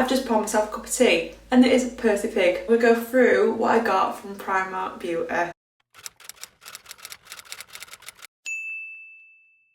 I've just poured myself a cup of tea, and it is Percy Pig. We'll go through what I got from Primark Beauty.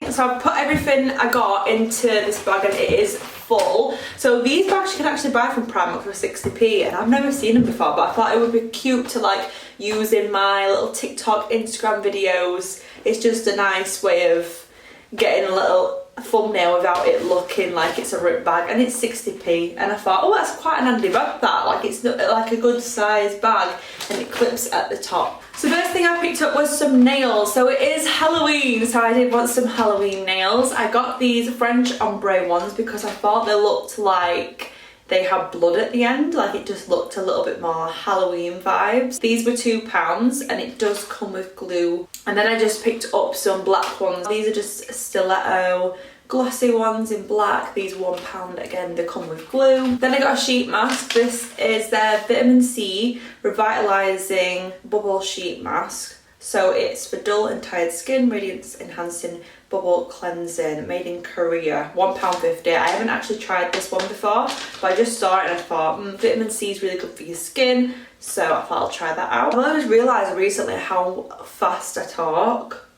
So I've put everything I got into this bag and it is full. So these bags you can actually buy from Primark for 60p, and I've never seen them before, but I thought it would be cute to like use in my little TikTok, Instagram videos. It's just a nice way of getting a little thumbnail without it looking like it's a ripped bag, and it's 60p, and I thought, oh, that's quite an handy bag, that, like it's like a good size bag, and it clips at the top. So the first thing I picked up was some nails. So it is Halloween, so I did want some Halloween nails. I got these French ombre ones because I thought they looked like they had blood at the end, like it just looked a little bit more Halloween vibes. These were £2 and it does come with glue. And then I just picked up some black ones. These are just stiletto glossy ones in black. These £1 again, they come with glue. Then I got a sheet mask. This is their vitamin C revitalizing bubble sheet mask. So it's for dull and tired skin, radiance enhancing bubble cleansing, made in Korea, £1.50. I haven't actually tried this one before, but I just saw it and I thought, vitamin C is really good for your skin, so I thought I'll try that out. I just realised recently how fast I talk.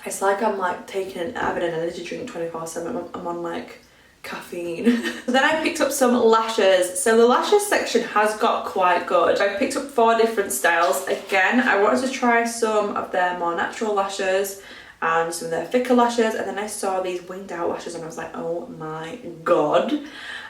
It's like I'm like having an energy drink 24/7. I'm on like caffeine. Then I picked up some lashes. So the lashes section has got quite good. I picked up 4 different styles. Again, I wanted to try some of their more natural lashes and some of their thicker lashes, and then I saw these winged out lashes and I was like, oh my god.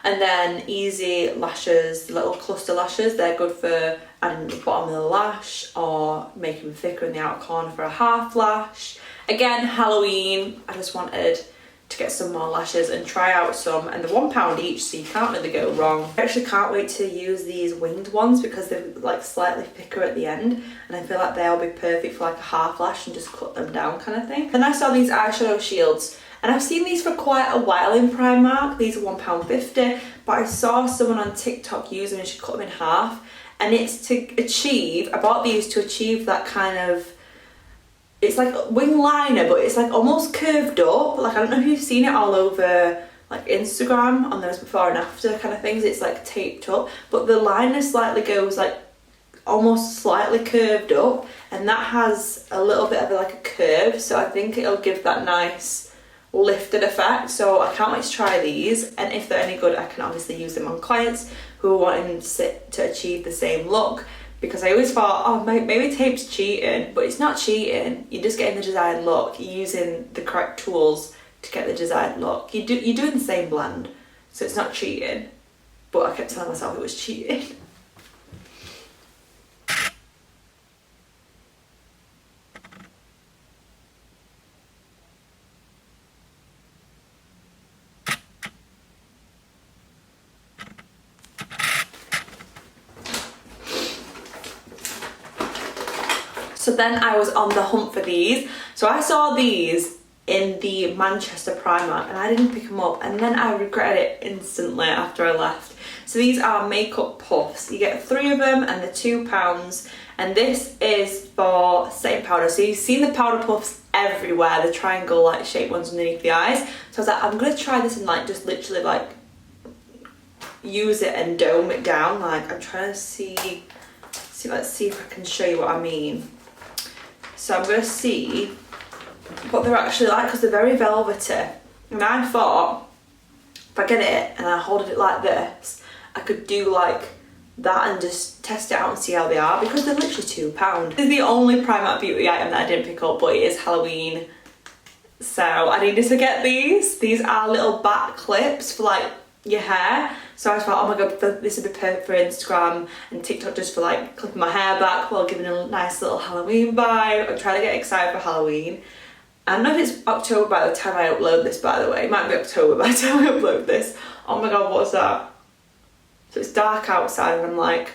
And then easy lashes, little cluster lashes, they're good for adding the bottom of the lash or making them thicker in the outer corner for a half lash. Again, Halloween, I just wanted to get some more lashes and try out some, and they're £1 each, so you can't really go wrong. I actually can't wait to use these winged ones because they're like slightly thicker at the end, and I feel like they'll be perfect for like a half lash and just cut them down kind of thing. Then I saw these eyeshadow shields, and I've seen these for quite a while in Primark. These are £1.50, but I saw someone on TikTok use them and she cut them in half, and it's to achieve, I bought these to achieve that kind of, it's like a wing liner, but it's like almost curved up. Like, I don't know if you've seen it all over like Instagram on those before and after kind of things. It's like taped up, but the liner slightly goes like almost slightly curved up, and that has a little bit of like a curve. So I think it'll give that nice lifted effect. So I can't wait to try these, and if they're any good, I can obviously use them on clients who are wanting to achieve the same look. Because I always thought, oh, maybe tape's cheating, but it's not cheating. You're just getting the desired look. You're using the correct tools to get the desired look. You're doing the same blend, so it's not cheating. But I kept telling myself it was cheating. So then I was on the hunt for these. So I saw these in the Manchester Primark and I didn't pick them up, and then I regretted it instantly after I left. So these are makeup puffs. You get 3 of them and they're £2, and this is for setting powder. So you've seen the powder puffs everywhere, the triangle like shaped ones underneath the eyes. So I was like, I'm gonna try this and like just literally like use it and dome it down. Like, I'm trying to see, let's see if I can show you what I mean. So I'm going to see what they're actually like, because they're very velvety. And I thought, if I get it and I hold it like this, I could do like that and just test it out and see how they are, because they're literally £2. This is the only Primark Beauty item that I didn't pick up, but it is Halloween, so I needed to get these. These are little back clips for like your hair. So I thought, oh my god, this would be perfect for Instagram and TikTok, just for like clipping my hair back while giving a nice little Halloween vibe. I'm trying to get excited for Halloween. I don't know if it's October by the time I upload this, by the way. It might be October by the time I upload this. Oh my god, what's that? So it's dark outside and I'm like,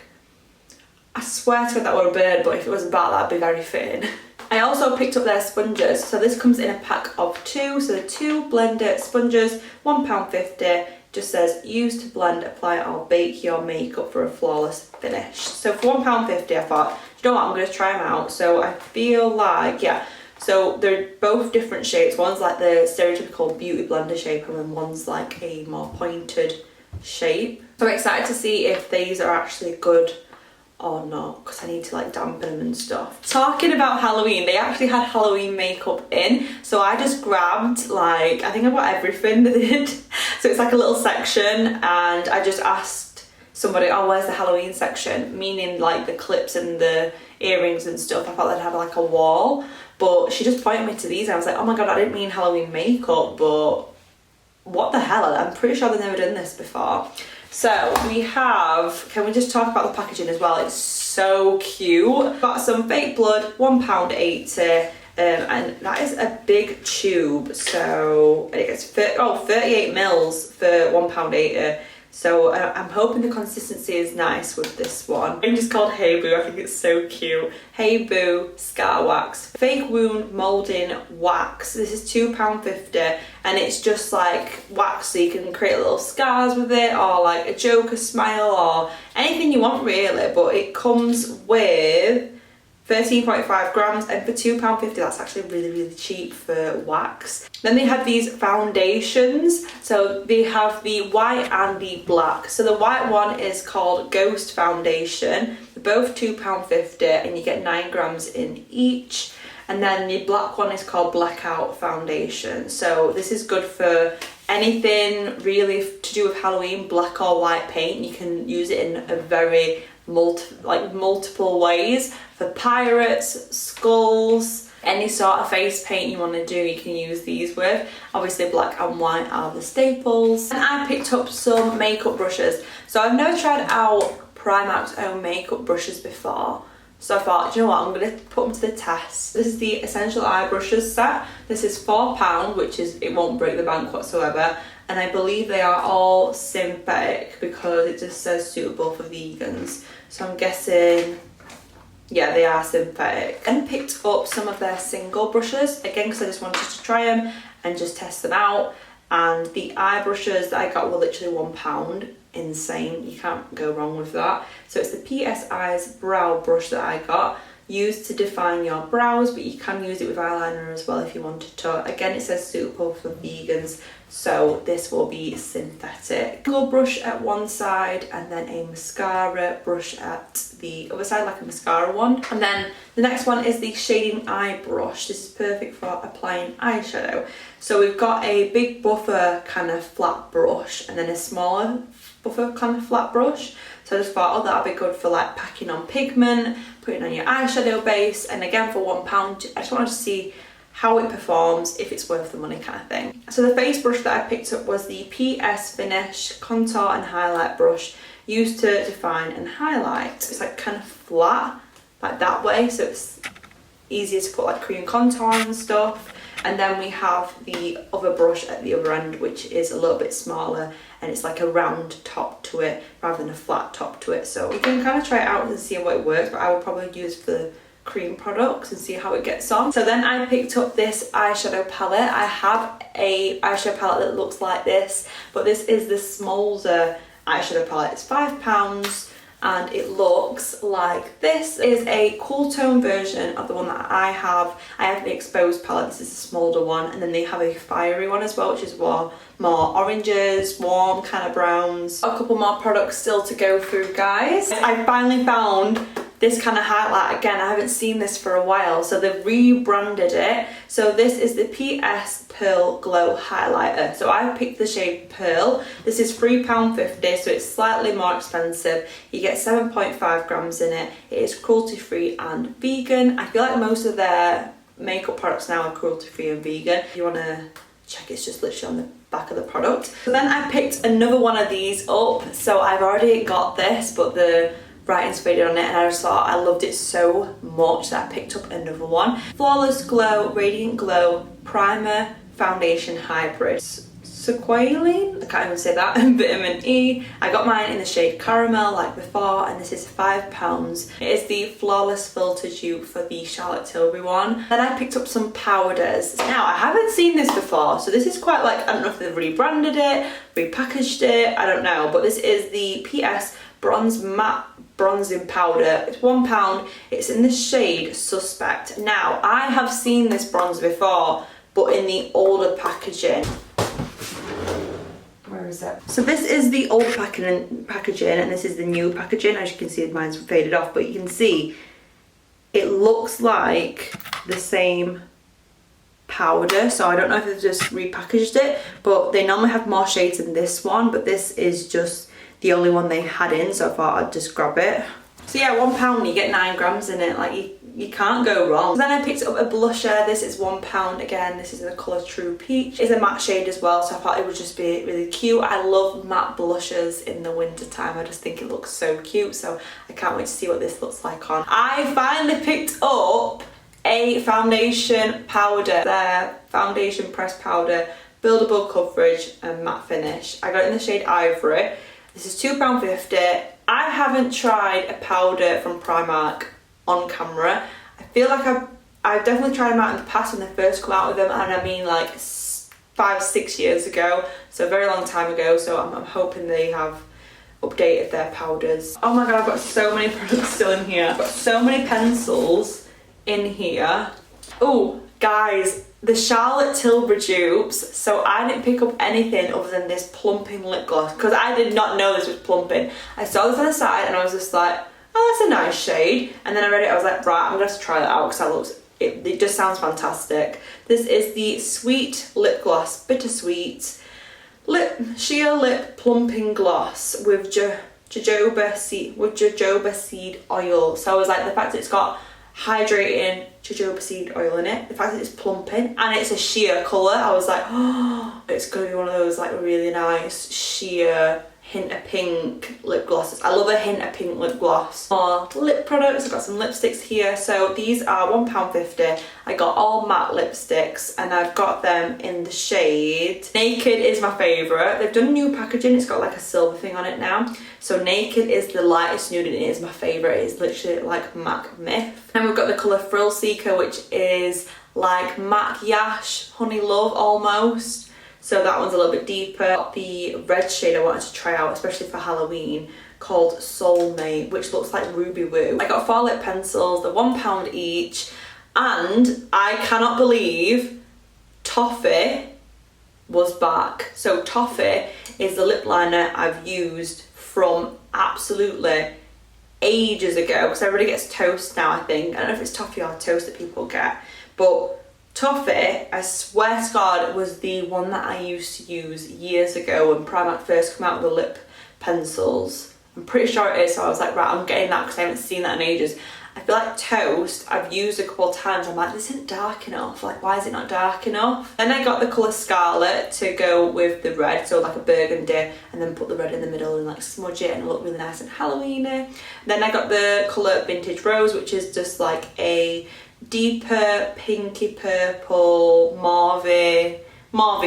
I swear to god that were a bird, but if it was a bat, that'd be very fitting. I also picked up their sponges. So this comes in a pack of 2. So the 2 blender sponges, £1.50. Just says, use to blend, apply or bake your makeup for a flawless finish. So for £1.50 I thought, you know what, I'm going to try them out. So I feel like, yeah, So they're both different shapes. One's like the stereotypical beauty blender shape, and then one's like a more pointed shape. So I'm excited to see if these are actually good or not, because I need to like dampen them and stuff. Talking about Halloween, they actually had Halloween makeup in, so I just grabbed like, I think I got everything they did. So it's like a little section, and I just asked somebody, oh, where's the Halloween section? Meaning like the clips and the earrings and stuff. I thought they'd have like a wall, but she just pointed me to these, and I was like, oh my god, I didn't mean Halloween makeup, but what the hell? I'm pretty sure they've never done this before. So we have, can we just talk about the packaging as well? It's so cute. Got some fake blood, £1.80, and that is a big tube. So it's 38 mils for £1.80. So I'm hoping the consistency is nice with this one. It's just called Hey Boo, I think it's so cute. Hey Boo Scar Wax. Fake Wound Moulding Wax. This is £2.50, and it's just like wax, so you can create little scars with it, or like a Joker smile, or anything you want really. But it comes with 13.5 grams, and for £2.50 that's actually really cheap for wax. Then they have these foundations. So they have the white and the black. So the white one is called Ghost Foundation. They're both £2.50, and you get 9 grams in each. And then the black one is called Blackout Foundation. So this is good for anything really to do with Halloween, black or white paint. You can use it in a very multiple ways. For pirates, skulls, any sort of face paint you want to do, you can use these with. Obviously black and white are the staples. And I picked up some makeup brushes. So I've never tried out Primark's own makeup brushes before. So I thought, do you know what, I'm going to put them to the test. This is the Essential Eye Brushes set. This is £4, which is, it won't break the bank whatsoever. And I believe they are all synthetic because it just says suitable for vegans. So I'm guessing, yeah, they are synthetic. And picked up some of their single brushes, again, because I just wanted to try them and just test them out. And the eye brushes that I got were literally £1. Insane, you can't go wrong with that. So it's the PS Eyes brow brush that I got, used to define your brows, but you can use it with eyeliner as well if you wanted to. Again, it says suitable for vegans, so this will be synthetic. Single brush at one side, and then a mascara brush at the other side, like a mascara one. And then the next one is the shading eye brush. This is perfect for applying eyeshadow. So we've got a big buffer kind of flat brush, and then a smaller buffer kind of flat brush. So I just thought, oh, that'll be good for like packing on pigment, putting on your eyeshadow base. And again, for £1, I just wanted to see how it performs, if it's worth the money kind of thing. So the face brush that I picked up was the PS Finish Contour and Highlight Brush, used to define and highlight. It's like kind of flat, like that way, so it's easier to put like cream contour and stuff. And then we have the other brush at the other end, which is a little bit smaller, and it's like a round top to it rather than a flat top to it. So you can kind of try it out and see how it works, but I would probably use the cream products and see how it gets on. So then I picked up this eyeshadow palette. I have a eyeshadow palette that looks like this, but this is the Smolder eyeshadow palette. It's £5, and it looks like this. It is a cool tone version of the one that I have. I have the Exposed palette. This is the Smolder one, and then they have a fiery one as well, which is more oranges, warm kind of browns. A couple more products still to go through, guys. I finally found this kind of highlight again. I haven't seen this for a while, so they've rebranded it. So this is the PS Pearl Glow Highlighter. So I picked the shade Pearl. This is £3.50, so it's slightly more expensive. You get 7.5 grams in it. It is cruelty free and vegan. I feel like most of their makeup products now are cruelty free and vegan. If you want to check, it's just literally on the back of the product. So then I picked another one of these up. So I've already got this, but the writing's faded on it, and I just thought I loved it so much that I picked up another one. Flawless Glow Radiant Glow Primer Foundation Hybrid. Squalene, I can't even say that, and vitamin E. I got mine in the shade Caramel like before, and this is £5. It is the Flawless Filter Dupe for the Charlotte Tilbury one. Then I picked up some powders. Now, I haven't seen this before, so this is quite like, I don't know if they've rebranded it, repackaged it, I don't know, but this is the PS Bronze Matte bronzing powder. It's £1. It's in the shade Suspect. Now, I have seen this bronzer before, but in the older packaging. Where is it? So this is the old packaging and this is the new packaging. As you can see, mine's faded off, but you can see it looks like the same powder. So I don't know if they've just repackaged it, but they normally have more shades than this one, but this is just the only one they had in, so I thought I'd just grab it. So yeah, £1, you get 9 grams in it. Like you can't go wrong. Then I picked up a blusher. This is £1 again. This is in the colour True Peach. It's a matte shade as well, so I thought it would just be really cute. I love matte blushers in the winter time. I just think it looks so cute, so I can't wait to see what this looks like on. I finally picked up a foundation powder. Their foundation press powder, buildable coverage and matte finish. I got it in the shade Ivory. This is £2.50. I haven't tried a powder from Primark on camera. I feel like I've definitely tried them out in the past when they first come out with them, and I mean like 5-6 years ago, so a very long time ago, so I'm hoping they have updated their powders. Oh my god, I've got so many products still in here. I've got so many pencils in here. Oh guys, the Charlotte Tilbury dupes. So I didn't pick up anything other than this plumping lip gloss because I did not know this was plumping. I saw this on the side and I was just like, oh, that's a nice shade. And then I read it, I was like, right, I'm gonna have to try that out because it just sounds fantastic. This is the Sweet Lip Gloss, Bittersweet Sheer Lip Plumping Gloss with jojoba seed oil. So I was like, the fact that it's got hydrating jojoba seed oil in it, the fact that it's plumping and it's a sheer colour, I was like, oh, it's gonna be one of those like really nice sheer hint of pink lip glosses. I love a hint of pink lip gloss. More lip products, I've got some lipsticks here. So these are £1.50. I got all matte lipsticks and I've got them in the shade Naked is my favourite. They've done new packaging, it's got like a silver thing on it now. So Naked is the lightest nude and it is my favourite. It's literally like MAC Myth. And we've got the colour Thrill Seeker, which is like MAC Yash Honey Love almost. So that one's a little bit deeper. The red shade I wanted to try out, especially for Halloween, called Soulmate, which looks like Ruby Woo. I got 4 lip pencils, they're £1 each, and I cannot believe Toffee was back. So Toffee is the lip liner I've used from absolutely ages ago, because everybody gets Toast now, I think. I don't know if it's Toffee or Toast that people get, but Toffee, I swear to God, was the one that I used to use years ago when Primark first came out with the lip pencils. I'm pretty sure it is, so I was like, right, I'm getting that because I haven't seen that in ages. I feel like Toast, I've used a couple of times, I'm like, this isn't dark enough, like why is it not dark enough? Then I got the colour Scarlet to go with the red, so like a burgundy, and then put the red in the middle and like smudge it and look really nice and Halloweeny. Then I got the colour Vintage Rose, which is just like a deeper pinky purple mauve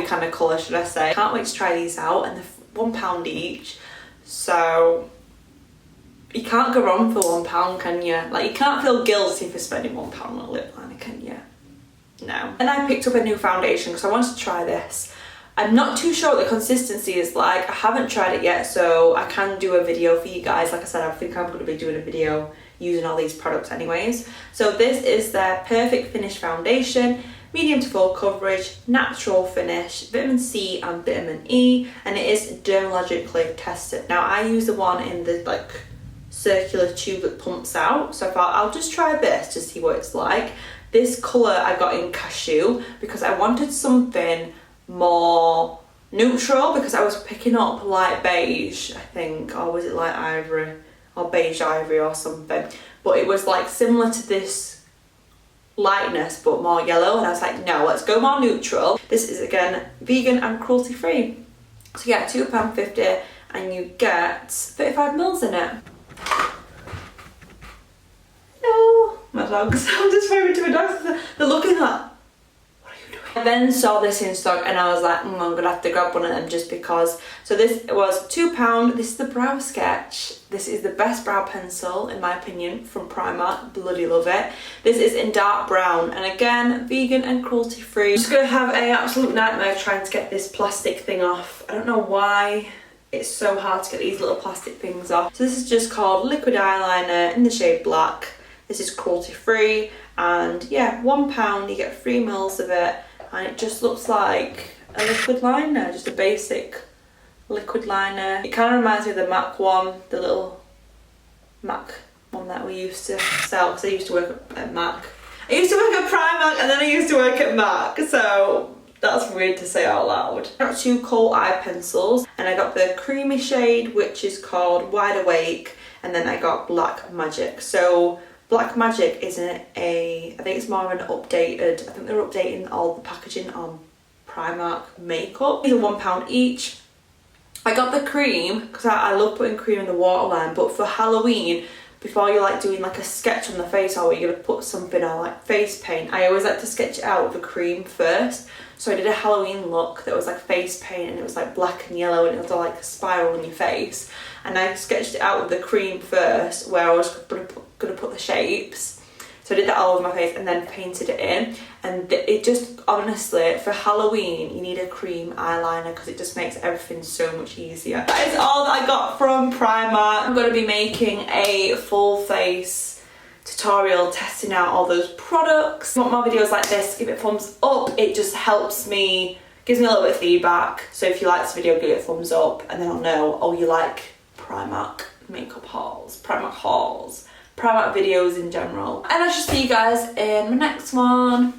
kind of colour, should I say. Can't wait to try these out, and they're £1 each, so you can't go wrong for £1, can you? Like, you can't feel guilty for spending £1 on a lip liner, can you? No. And I picked up a new foundation because I wanted to try this. I'm not too sure what the consistency is like. I haven't tried it yet, so I can do a video for you guys. Like I said, I think I'm going to be doing a video using all these products anyways. So this is their Perfect Finish Foundation, medium to full coverage, natural finish, vitamin C and vitamin E, and it is dermatologically tested. Now I use the one in the like circular tube that pumps out, so I thought I'll just try this to see what it's like. This colour I got in Cashew because I wanted something more neutral, because I was picking up light beige, I think, or was it light ivory or beige ivory or something, but it was like similar to this lightness but more yellow, and I was like, no, let's go more neutral. This is again vegan and cruelty free. So yeah, £2.50 and you get 35ml in it. No, my dogs. I'm just waving to my dogs. They're looking at. What are you doing? I then saw this in stock and I was like, I'm gonna have to grab one of them just because. So this was £2. This is the Brow Sketch. This is the best brow pencil in my opinion from Primark. Bloody love it. This is in dark brown and again vegan and cruelty free. I'm just gonna have an absolute nightmare trying to get this plastic thing off. I don't know why it's so hard to get these little plastic things off. So this is just called liquid eyeliner in the shade black. This is cruelty free, and yeah, £1, you get 3 mils of it, and it just looks like a liquid liner, just a basic liquid liner. It kind of reminds me of the MAC one, the little MAC one that we used to sell, because I used to work at MAC. I used to work at Primark and then I used to work at MAC, so that's weird to say out loud. I got 2 kohl eye pencils, and I got the creamy shade, which is called Wide Awake, and then I got Black Magic. So Black Magic isn't I think it's more of an updated, I think they're updating all the packaging on Primark makeup. These are £1 each. I got the cream because I love putting cream in the waterline, but for Halloween, before you're like doing like a sketch on the face or you're gonna put something on like face paint, I always like to sketch it out with the cream first. So I did a Halloween look that was like face paint, and it was like black and yellow, and it was all like a spiral on your face. And I sketched it out with the cream first, where I was gonna put the shapes. So I did that all over my face and then painted it in. And it just, honestly, for Halloween, you need a cream eyeliner because it just makes everything so much easier. That is all that I got from Primark. I'm going to be making a full face tutorial testing out all those products. If you want more videos like this, give it a thumbs up. It just helps me, gives me a little bit of feedback. So if you like this video, give it a thumbs up, and then I'll know, oh, you like Primark makeup hauls, Primark videos in general. And I shall see you guys in my next one.